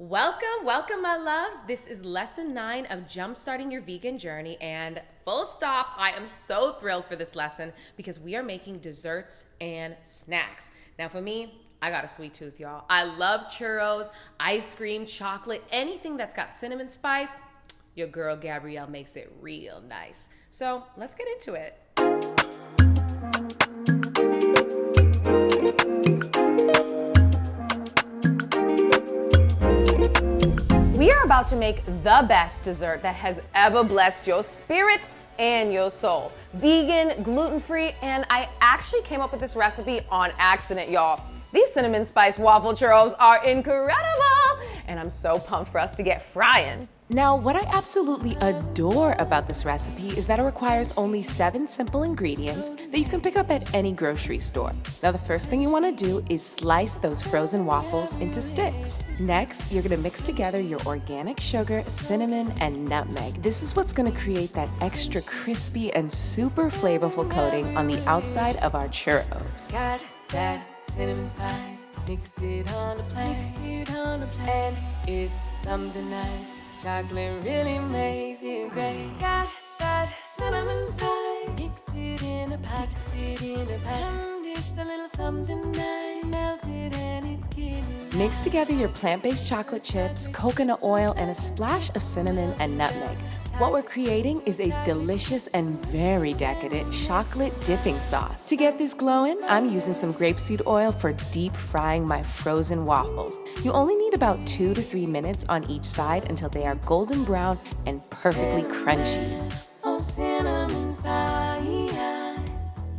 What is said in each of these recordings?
Welcome my loves. This is lesson 9 of Jumpstarting Your Vegan Journey, and full stop, I am so thrilled for this lesson because we are making desserts and snacks. Now for me, I got a sweet tooth, y'all. I love churros, ice cream, chocolate, anything that's got cinnamon spice. Your girl Gabrielle makes it real nice. So let's get into it. We are about to make the best dessert that has ever blessed your spirit and your soul. Vegan, gluten-free, and I actually came up with this recipe on accident, y'all. These cinnamon spice waffle churros are incredible, and I'm so pumped for us to get frying. Now, what I absolutely adore about this recipe is that it requires only 7 simple ingredients that you can pick up at any grocery store. Now, the first thing you want to do is slice those frozen waffles into sticks. Next, you're going to mix together your organic sugar, cinnamon, and nutmeg. This is what's going to create that extra crispy and super flavorful coating on the outside of our churros. Got that cinnamon spice, mix it on the plate, and it's something nice. Chocolate really makes it great. Got that cinnamon spice, mix it in a pot, and it's a little something nice, melted and it's getting. Mix together your plant-based chocolate chips, coconut oil, and a splash of cinnamon and nutmeg. What we're creating is a delicious and very decadent chocolate dipping sauce. To get this glowing, I'm using some grapeseed oil for deep frying my frozen waffles. You only need about 2 to 3 minutes on each side until they are golden brown and perfectly crunchy. Oh, cinnamon spice,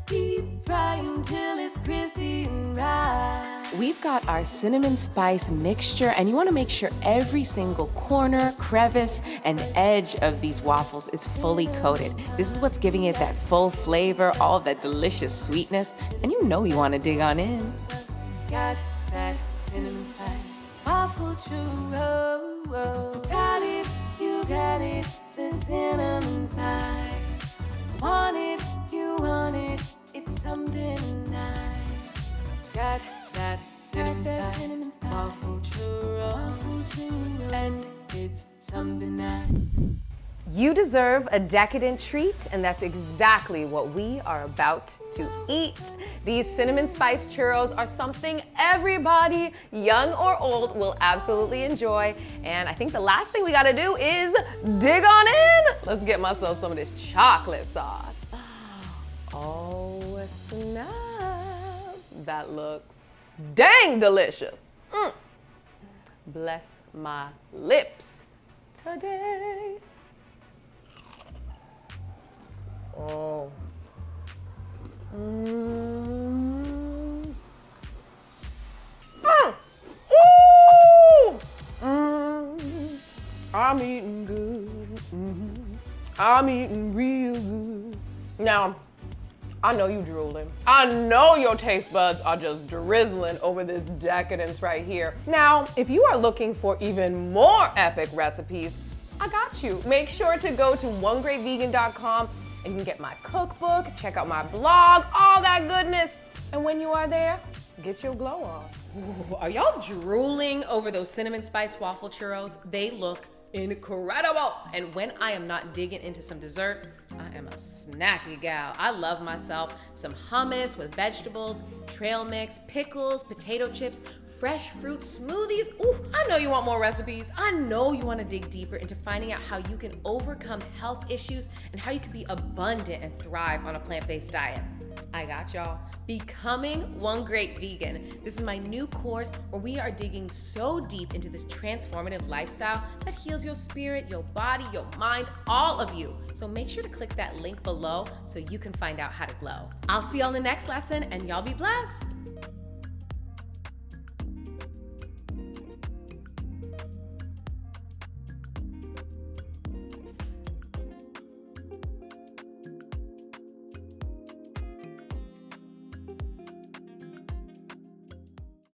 deep fry until it's crispy and right. We've got our cinnamon spice mixture, and you want to make sure every single corner, crevice, and edge of these waffles is fully coated. This is what's giving it that full flavor, all of that delicious sweetness, and you know you want to dig on in. Got that cinnamon spice, waffle churro. Got it, you got it, the cinnamon spice. Want it, you want it, it's something nice. Got that cinnamon spice, waffle churro, and it's something nice. You deserve a decadent treat, and that's exactly what we are about to eat. These cinnamon spice churros are something everybody, young or old, will absolutely enjoy. And I think the last thing we gotta do is dig on in. Let's get myself some of this chocolate sauce. Oh, snap. That looks dang delicious. Bless my lips today. Oh. I'm eating good. I'm eating real good. Now, I know you drooling. I know your taste buds are just drizzling over this decadence right here. Now, if you are looking for even more epic recipes, I got you. Make sure to go to onegreatvegan.com and you can get my cookbook, check out my blog, all that goodness. And when you are there, get your glow on. Ooh, are y'all drooling over those cinnamon spice waffle churros? They look incredible. And when I am not digging into some dessert, I am a snacky gal. I love myself some hummus with vegetables, trail mix, pickles, potato chips, fresh fruit smoothies. Ooh, I know you want more recipes. I know you want to dig deeper into finding out how you can overcome health issues and how you can be abundant and thrive on a plant-based diet. I got y'all. Becoming One Great Vegan. This is my new course where we are digging so deep into this transformative lifestyle that heals your spirit, your body, your mind, all of you. So make sure to click that link below so you can find out how to glow. I'll see y'all in the next lesson, and y'all be blessed.